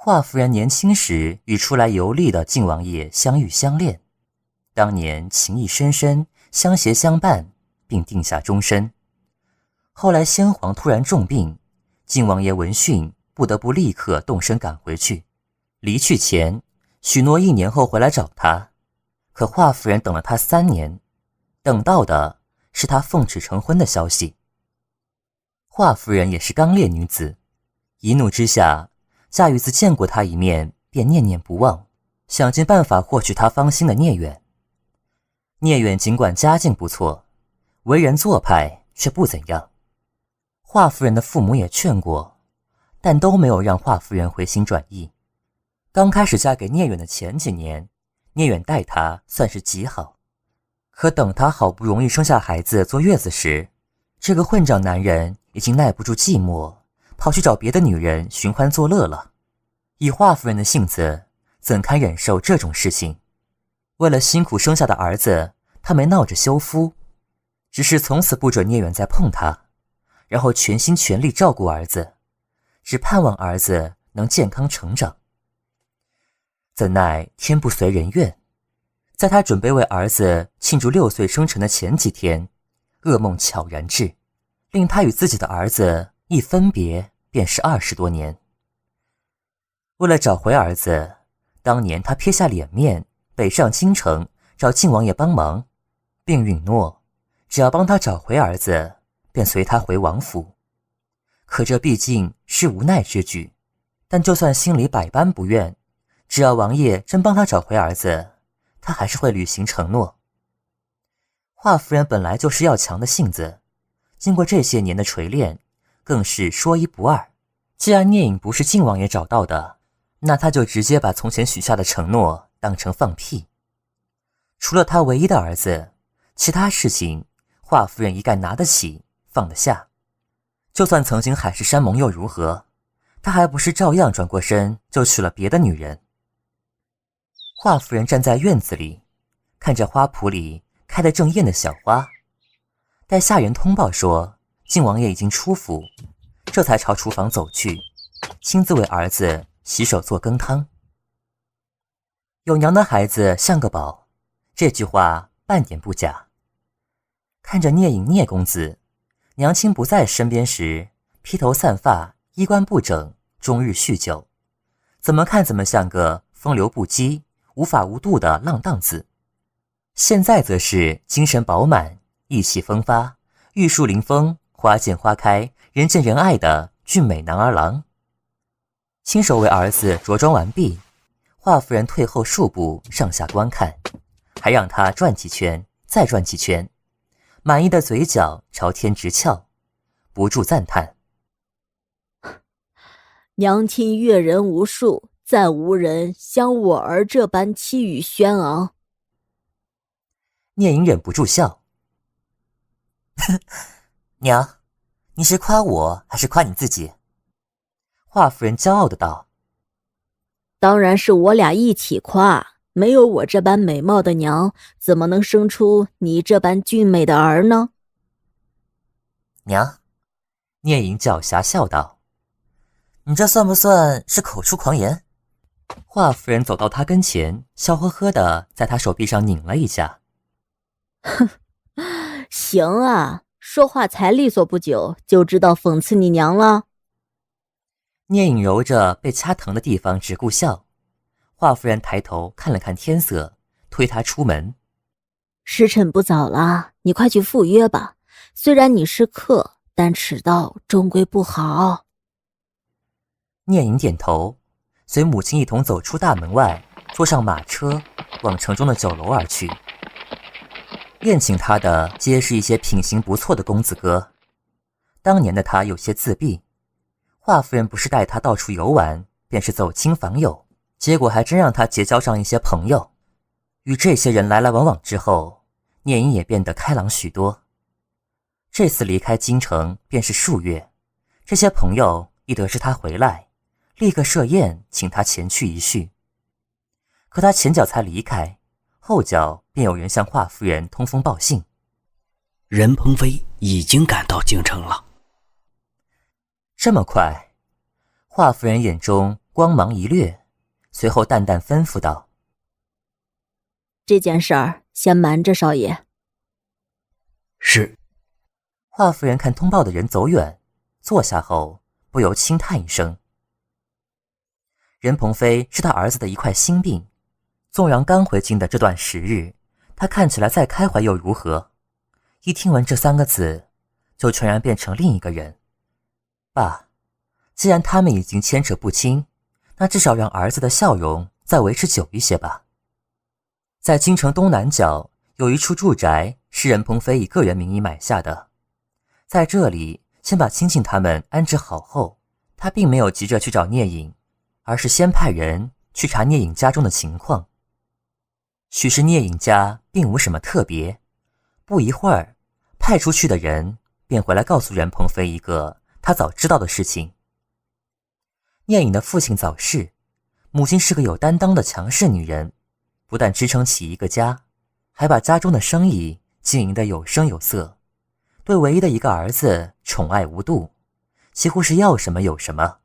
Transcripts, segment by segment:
华夫人年轻时与出来游历的晋王爷相遇相恋，当年情谊深深，相携相伴，并定下终身。后来先皇突然重病，晋王爷闻讯不得不立刻动身赶回去。离去前许诺1年后回来找他，可华夫人等了他3年，等到的是他奉旨成婚的消息。华夫人也是刚烈女子，一怒之下，驾驭自见过他一面便念念不忘，想尽办法获取他芳心的聂远。聂远尽管家境不错，为人做派却不怎样。华夫人的父母也劝过，但都没有让华夫人回心转意。刚开始嫁给聂远的前几年，聂远待她算是极好，可等她好不容易生下孩子坐月子时，这个混账男人已经耐不住寂寞，跑去找别的女人寻欢作乐了。以华夫人的性子，怎堪忍受这种事情？为了辛苦生下的儿子，她没闹着休夫，只是从此不准聂远再碰她，然后全心全力照顾儿子，只盼望儿子能健康成长。怎奈天不随人愿，在她准备为儿子庆祝6岁生辰的前几天，噩梦悄然至，令她与自己的儿子一分别便是20多年。为了找回儿子，当年她撇下脸面，北上京城找晋王爷帮忙，并允诺只要帮他找回儿子，便随他回王府。可这毕竟是无奈之举，但就算心里百般不愿，只要王爷真帮他找回儿子，他还是会履行承诺。华夫人本来就是要强的性子，经过这些年的锤炼，更是说一不二。既然聂隐不是晋王爷找到的，那他就直接把从前许下的承诺当成放屁。除了他唯一的儿子，其他事情华夫人一概拿得起放得下。就算曾经海誓山盟又如何，他还不是照样转过身就娶了别的女人。华夫人站在院子里，看着花圃里开得正艳的小花，待下人通报说晋王爷已经出府，这才朝厨房走去，亲自为儿子洗手做羹汤。有娘的孩子像个宝，这句话半点不假。看着聂隐聂公子，娘亲不在身边时，披头散发，衣冠不整，终日酗酒，怎么看怎么像个风流不羁、无法无度的浪荡子。现在则是精神饱满，意气风发，玉树临风，花见花开，人见人爱的俊美男儿郎。亲手为儿子着装完毕，华夫人退后数步上下观看，还让他转几圈，再转几圈，满意的嘴角朝天直翘，不住赞叹：娘亲阅人无数，再无人像我儿这般气宇轩昂。聂隐忍不住笑：娘，你是夸我还是夸你自己？华夫人骄傲的道：当然是我俩一起夸，没有我这般美貌的娘，怎么能生出你这般俊美的儿呢？娘，聂隐狡黠笑道：你这算不算是口出狂言？华夫人走到他跟前，笑呵呵的在他手臂上拧了一下。哼，行啊，说话才利索不久，就知道讽刺你娘了。聂隐揉着被掐疼的地方只顾笑。华夫人抬头看了看天色，推他出门：时辰不早了，你快去赴约吧。虽然你是客，但迟到终归不好。聂隐点头，随母亲一同走出大门外，坐上马车，往城中的酒楼而去。宴请他的皆是一些品行不错的公子哥。当年的他有些自闭，华夫人不是带他到处游玩，便是走亲访友，结果还真让他结交上一些朋友。与这些人来来往往之后，聂隐也变得开朗许多。这次离开京城便是数月，这些朋友一得知他回来，立刻设宴请他前去一叙。可他前脚才离开，后脚便有人向华夫人通风报信，任鹏飞已经赶到京城了。这么快？华夫人眼中光芒一掠，随后淡淡吩咐道：“这件事儿先瞒着少爷。”是。华夫人看通报的人走远，坐下后不由轻叹一声。任鹏飞是他儿子的一块心病，纵然刚回京的这段时日，他看起来再开怀又如何？一听闻这3个字，就全然变成另一个人。爸，既然他们已经牵扯不清，那至少让儿子的笑容再维持久一些吧。在京城东南角有一处住宅是任鹏飞以个人名义买下的，在这里先把亲戚他们安置好后，他并没有急着去找聂隐，而是先派人去查聂隐家中的情况。许是聂隐家并无什么特别，不一会儿，派出去的人便回来告诉任鹏飞一个他早知道的事情。聂隐的父亲早逝，母亲是个有担当的强势女人，不但支撑起一个家，还把家中的生意经营得有声有色，对唯一的一个儿子宠爱无度，几乎是要什么有什么。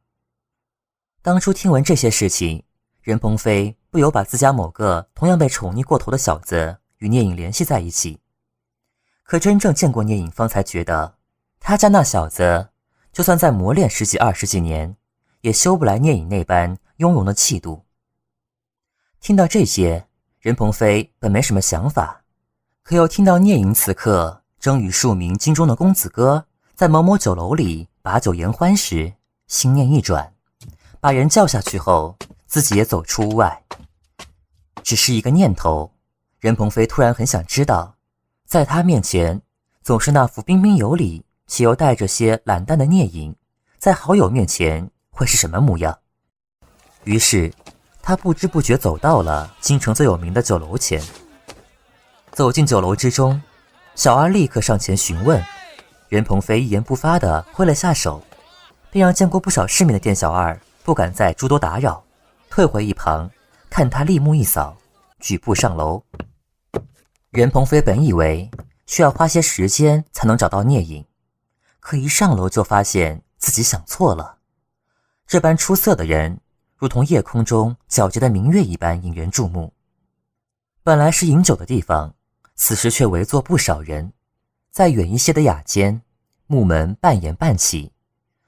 当初听闻这些事情，任鹏飞不由把自家某个同样被宠溺过头的小子与聂隐联系在一起。可真正见过聂隐方才觉得，他家那小子就算再磨练10几20几年，也修不来聂隐那般雍容的气度。听到这些，任鹏飞本没什么想法，可又听到聂隐此刻正与数名京中的公子哥在某某酒楼里把酒言欢时，心念一转，把人叫下去后，自己也走出屋外。只是一个念头，任鹏飞突然很想知道，在他面前总是那副彬彬有礼且又带着些懒淡的聂隐，在好友面前会是什么模样。于是他不知不觉走到了京城最有名的酒楼前。走进酒楼之中，小二立刻上前询问，任鹏飞一言不发地挥了下手，便让见过不少世面的店小二不敢再诸多打扰，退回一旁，看他立目一扫，举步上楼。任鹏飞本以为需要花些时间才能找到聂隐，可一上楼就发现自己想错了。这般出色的人，如同夜空中皎洁的明月一般引人注目。本来是饮酒的地方，此时却围坐不少人。在远一些的雅间，木门半掩半起，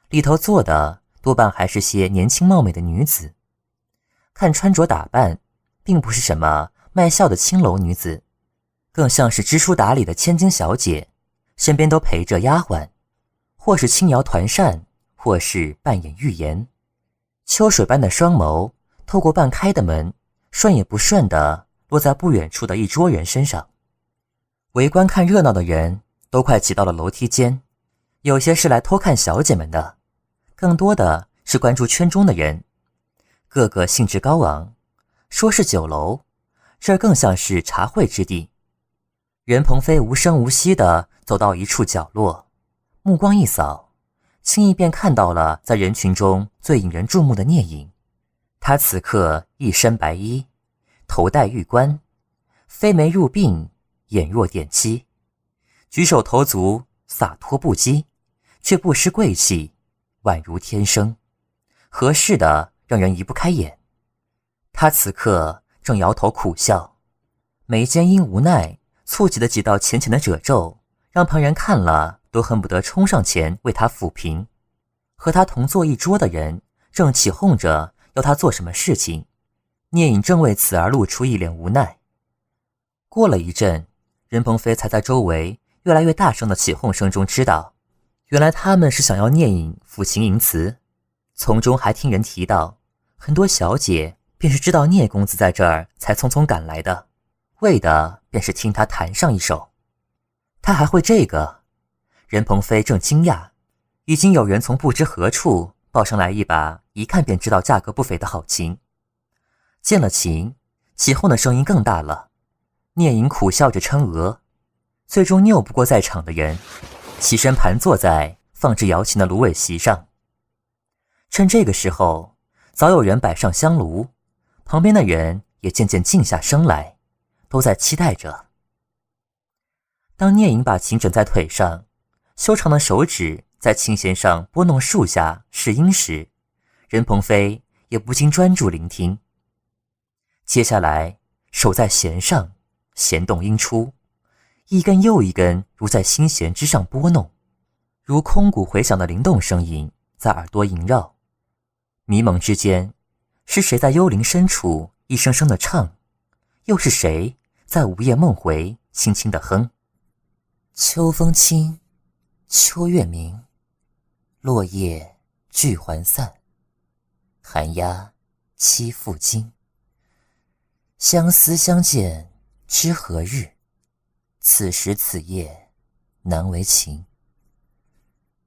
里头坐的多半还是些年轻貌美的女子。看穿着打扮，并不是什么卖笑的青楼女子，更像是知书达理的千金小姐，身边都陪着丫鬟，或是轻摇团扇，或是半掩玉颜。秋水般的双眸透过半开的门，顺也不顺地落在不远处的一桌人身上。围观看热闹的人都快挤到了楼梯间，有些是来偷看小姐们的，更多的是关注圈中的人，个个兴致高昂。说是酒楼，这儿更像是茶会之地。任鹏飞无声无息地走到一处角落，目光一扫，轻易便看到了在人群中最引人注目的聂隐。他此刻一身白衣，头戴玉冠，飞眉入鬓，眼若点漆，举手投足洒脱不羁，却不失贵气，宛如天生，合适的让人移不开眼。他此刻正摇头苦笑，眉间因无奈蹙起的几道浅浅的褶皱，让旁人看了都恨不得冲上前为他抚平。和他同坐一桌的人正起哄着要他做什么事情，聂隐正为此而露出一脸无奈。过了一阵，任鹏飞才在周围越来越大声的起哄声中知道，原来他们是想要聂隐抚琴吟词，从中还听人提到，很多小姐便是知道聂公子在这儿才匆匆赶来的，为的便是听他弹上一首。他还会这个？任鹏飞正惊讶，已经有人从不知何处抱上来一把一看便知道价格不菲的好琴。见了琴，起哄的声音更大了。聂隐苦笑着称额，最终拗不过在场的人，起身盘坐在放置瑶琴的芦苇席上。趁这个时候，早有人摆上香炉，旁边的人也渐渐静下声来，都在期待着。当聂隐把琴枕在腿上，修长的手指在琴弦上拨弄数下试音时，任鹏飞也不禁专注聆听。接下来，手在弦上，弦动音出，一根又一根如在心弦之上拨弄，如空谷回响的灵动声音在耳朵萦绕。迷蒙之间，是谁在幽灵深处一声声的唱，又是谁在午夜梦回轻轻的哼。秋风清，秋月明，落叶聚还散，寒鸦栖复惊。相思相见知何日？此时此夜难为情。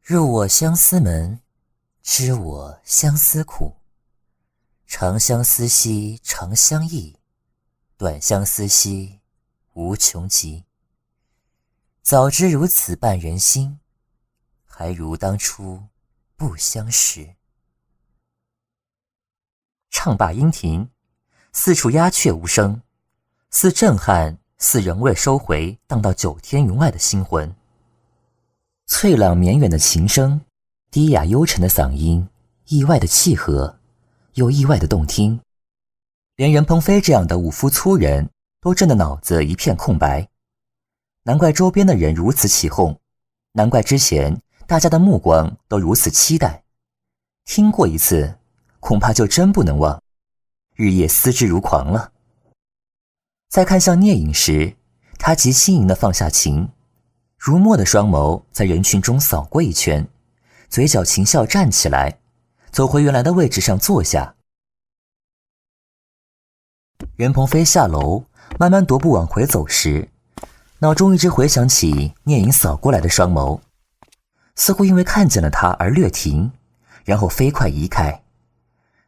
入我相思门，知我相思苦。长相思兮长相忆，短相思兮无穷极。早知如此绊人心，还如当初不相识。唱罢音停，四处鸦雀无声，似震撼，似仍未收回荡到9天云外的心魂。脆朗绵远的琴声，低哑幽沉的嗓音，意外的契合，又意外的动听。连任鹏飞这样的武夫粗人都震得脑子一片空白。难怪周边的人如此起哄，难怪之前大家的目光都如此期待。听过一次，恐怕就真不能忘，日夜思之如狂了。在看向聂隐时，他极轻盈地放下琴，如墨的双眸在人群中扫过一圈，嘴角噙笑站起来，走回原来的位置上坐下。任鹏飞下楼慢慢踱步往回走时，脑中一直回想起聂隐扫过来的双眸，似乎因为看见了他而略停，然后飞快移开。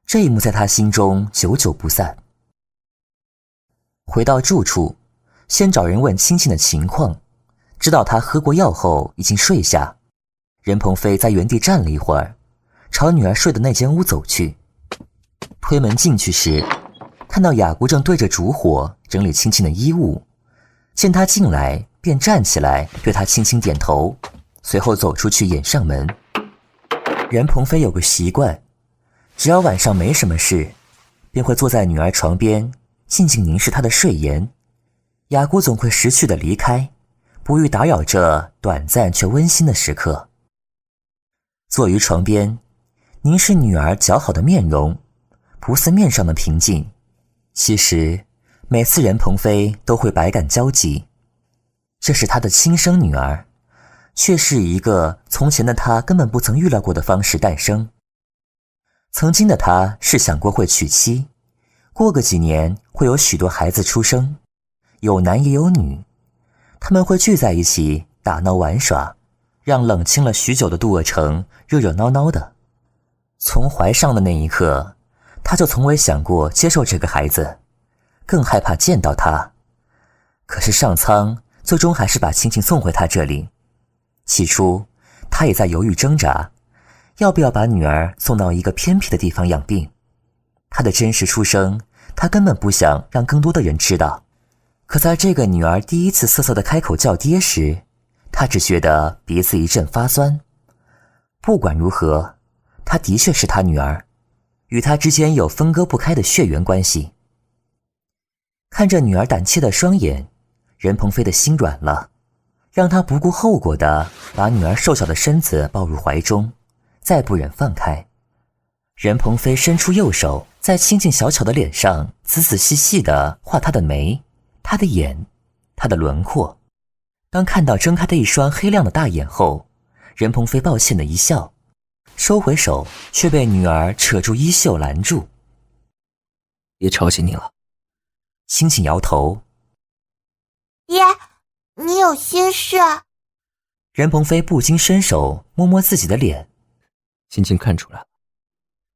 这一幕在他心中久久不散。回到住处，先找人问青青的情况，知道他喝过药后已经睡下。任鹏飞在原地站了一会儿，朝女儿睡的那间屋走去。推门进去时，看到雅姑正对着烛火整理青青的衣物，见他进来便站起来对他轻轻点头，随后走出去掩上门。任鹏飞有个习惯，只要晚上没什么事，便会坐在女儿床边静静凝视她的睡颜。雅姑总会识趣地离开，不欲打扰这短暂却温馨的时刻。坐于床边，凝视女儿姣好的面容，不似面上的平静，其实每次任鹏飞都会百感交集。这是他的亲生女儿，却是以一个从前的他根本不曾预料过的方式诞生。曾经的他是想过会娶妻，过个几年会有许多孩子出生，有男也有女，他们会聚在一起打闹玩耍，让冷清了许久的杜鄂城热热闹闹的。从怀上的那一刻，他就从未想过接受这个孩子，更害怕见到他。可是上苍最终还是把青青送回他这里。起初他也在犹豫挣扎，要不要把女儿送到一个偏僻的地方养病。他的真实出生，他根本不想让更多的人知道。可在这个女儿第一次瑟瑟地开口叫爹时，他只觉得鼻子一阵发酸。不管如何，她的确是他女儿，与他之间有分割不开的血缘关系。看着女儿胆怯的双眼，任鹏飞的心软了，让他不顾后果地把女儿瘦小的身子抱入怀中，再不忍放开。任鹏飞伸出右手，在青青小巧的脸上仔仔细细地画她的眉，她的眼，她的轮廓。当看到睁开的一双黑亮的大眼后，任鹏飞抱歉的一笑，收回手，却被女儿扯住衣袖拦住。别吵醒你了。青青摇头。爹，你有心事？任鹏飞不禁伸手摸摸自己的脸。青青看出来了。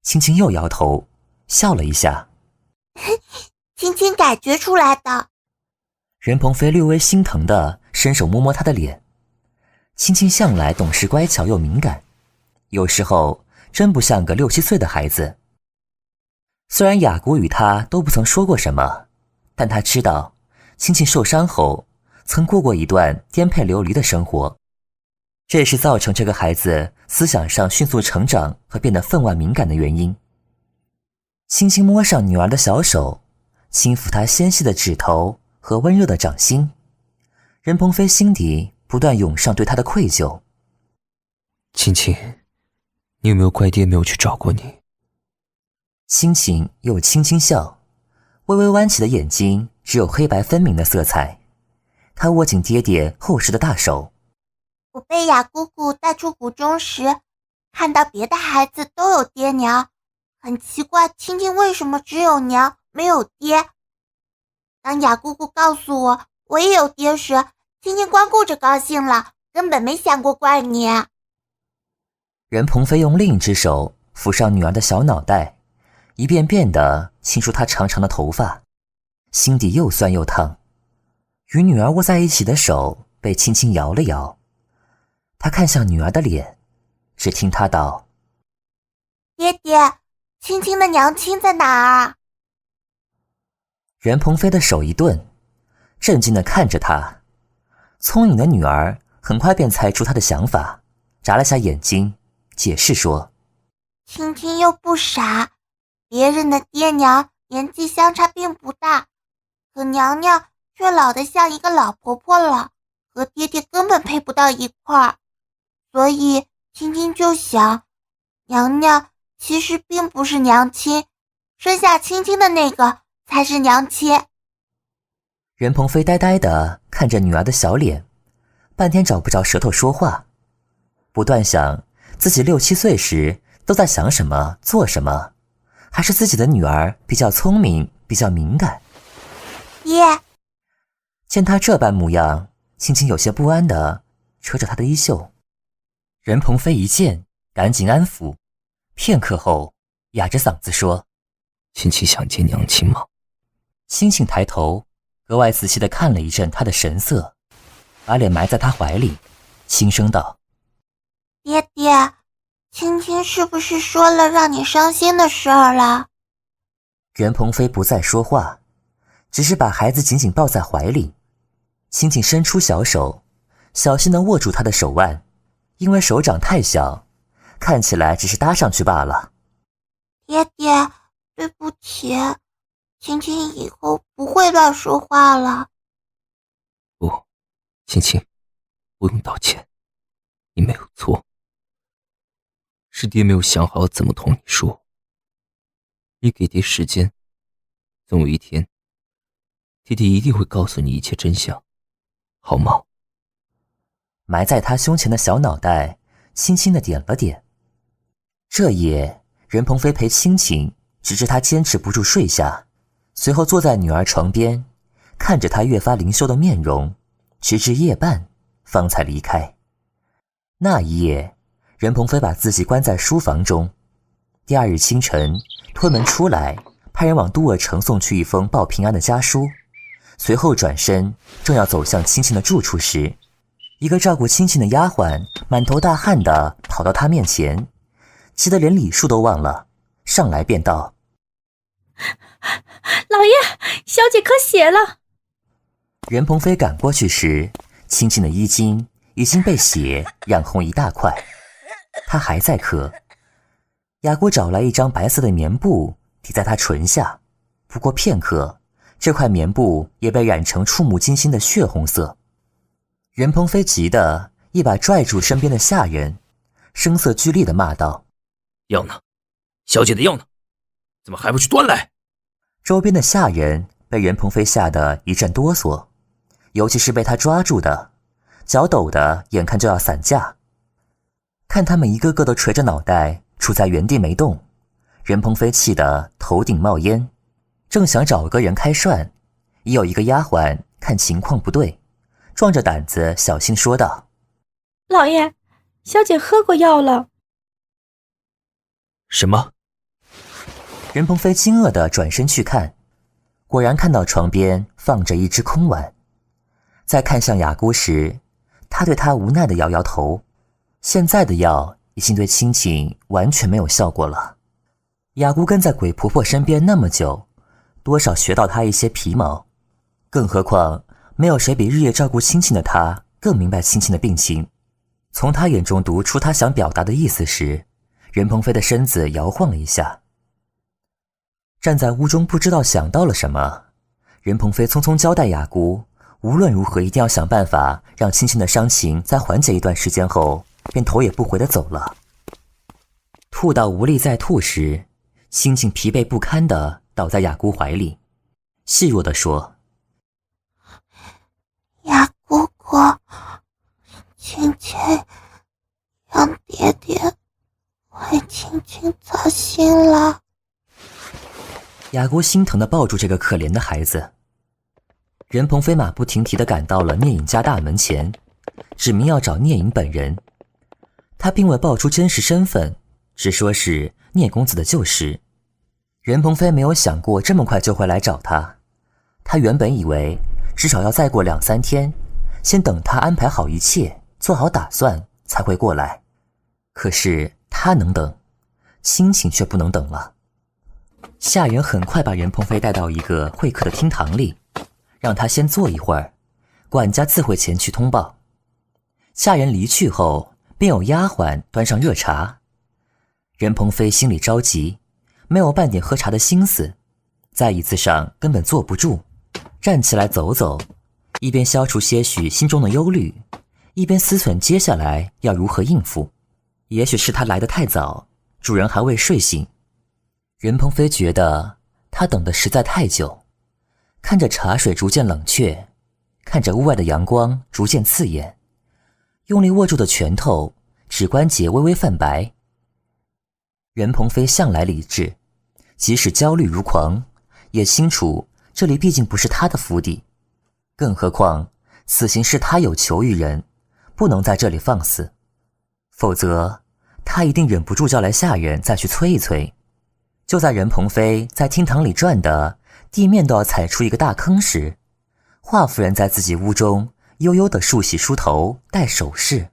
青青又摇头，笑了一下。青青感觉出来的。任鹏飞略微心疼地伸手摸摸她的脸。青青向来懂事乖巧又敏感，有时候真不像个6、7岁的孩子。虽然雅姑与他都不曾说过什么，但他知道青青受伤后曾过过一段颠沛流离的生活，这也是造成这个孩子思想上迅速成长和变得分外敏感的原因。轻轻摸上女儿的小手，轻抚她纤细的指头和温热的掌心。任鹏飞心底不断涌上对她的愧疚。青青，你有没有怪爹没有去找过你？青青又轻轻笑，微微弯起的眼睛只有黑白分明的色彩。她握紧爹爹厚实的大手。我被雅姑姑带出谷中时，看到别的孩子都有爹娘，很奇怪青青为什么只有娘没有爹。当雅姑姑告诉我也有爹时，青青光顾着高兴了，根本没想过怪你。任鹏飞用另一只手抚上女儿的小脑袋，一遍遍地轻梳她长长的头发，心底又酸又烫。与女儿握在一起的手被轻轻摇了摇，他看向女儿的脸，只听她道：爹爹，青青的娘亲在哪儿？任鹏飞的手一顿，震惊地看着他。聪颖的女儿很快便猜出他的想法，眨了下眼睛，解释说：青青又不傻，别人的爹娘年纪相差并不大，可娘娘却老得像一个老婆婆了，和爹爹根本配不到一块儿。所以青青就想，娘娘其实并不是娘亲，生下青青的那个才是娘亲。任鹏飞呆呆地看着女儿的小脸，半天找不着舌头说话，不断想自己6、7岁时都在想什么做什么，还是自己的女儿比较聪明，比较敏感。爹，见他这般模样，青青有些不安地扯着他的衣袖。任鹏飞一见，赶紧安抚，片刻后哑着嗓子说：青青想见娘亲吗？青青抬头格外仔细地看了一阵他的神色，把脸埋在他怀里，轻声道：爹爹，青青是不是说了让你伤心的事儿了？任鹏飞不再说话，只是把孩子紧紧抱在怀里。青青伸出小手，小心地握住他的手腕，因为手掌太小，看起来只是搭上去罢了。爹爹，对不起，青青以后不会乱说话了。不，青青，不用道歉，你没有错，是爹没有想好怎么同你说。你给爹时间，总有一天，爹爹一定会告诉你一切真相，好吗？埋在他胸前的小脑袋轻轻地点了点。这夜，任鹏飞陪青青，直至他坚持不住睡下，随后坐在女儿床边，看着她越发灵秀的面容，直至夜半方才离开。那一夜，任鹏飞把自己关在书房中。第二日清晨，推门出来，派人往都尔城送去一封报平安的家书，随后转身正要走向青青的住处时，一个照顾青青的丫鬟满头大汗地跑到他面前，急得连礼数都忘了，上来便道：老爷，小姐咳血了。任鹏飞赶过去时，青青的衣襟已经被血染红一大块，她还在咳。雅姑找来一张白色的棉布抵在她唇下，不过片刻，这块棉布也被染成触目惊心的血红色。任鹏飞急得一把拽住身边的下人，声色俱厉地骂道：药呢？小姐的药呢？怎么还不去端来？周边的下人被任鹏飞吓得一阵哆嗦，尤其是被他抓住的，脚抖得眼看就要散架。看他们一个个都垂着脑袋杵在原地没动，任鹏飞气得头顶冒烟，正想找个人开涮，已有一个丫鬟看情况不对，壮着胆子小心说道：老爷，小姐喝过药了。什么？任鹏飞惊愕地转身去看，果然看到床边放着一只空碗。再看向雅姑时，他对她无奈地摇摇头，现在的药已经对青青完全没有效果了。雅姑跟在鬼婆婆身边那么久，多少学到她一些皮毛，更何况没有谁比日夜照顾青青的她更明白青青的病情。从她眼中读出她想表达的意思时，任鹏飞的身子摇晃了一下。站在屋中不知道想到了什么，任鹏飞匆匆交代雅姑，无论如何一定要想办法让青青的伤情再缓解一段时间后，便头也不回地走了。吐到无力再吐时，青青疲惫不堪地倒在雅姑怀里，细弱地说：雅姑姑，青青让爹爹为青青操心了。雅姑心疼地抱住这个可怜的孩子。任鹏飞马不停蹄地赶到了聂隐家大门前，指明要找聂隐本人。他并未报出真实身份，只说是聂公子的旧识。任鹏飞没有想过这么快就会来找他，他原本以为至少要再过2-3天，先等他安排好一切，做好打算才会过来。可是他能等，青青却不能等了。下人很快把任鹏飞带到一个会客的厅堂里，让他先坐一会儿，管家自会前去通报。下人离去后，便有丫鬟端上热茶。任鹏飞心里着急，没有半点喝茶的心思，在椅子上根本坐不住，站起来走走，一边消除些许心中的忧虑，一边思忖接下来要如何应付。也许是他来得太早，主人还未睡醒。任鹏飞觉得他等得实在太久，看着茶水逐渐冷却，看着屋外的阳光逐渐刺眼，用力握住的拳头指关节微微泛白。任鹏飞向来理智，即使焦虑如狂，也清楚这里毕竟不是他的府邸，更何况此行是他有求于人，不能在这里放肆，否则他一定忍不住叫来下人再去催一催。就在任鹏飞在厅堂里转的地面都要踩出一个大坑时，华夫人在自己屋中悠悠地梳洗梳头戴首饰。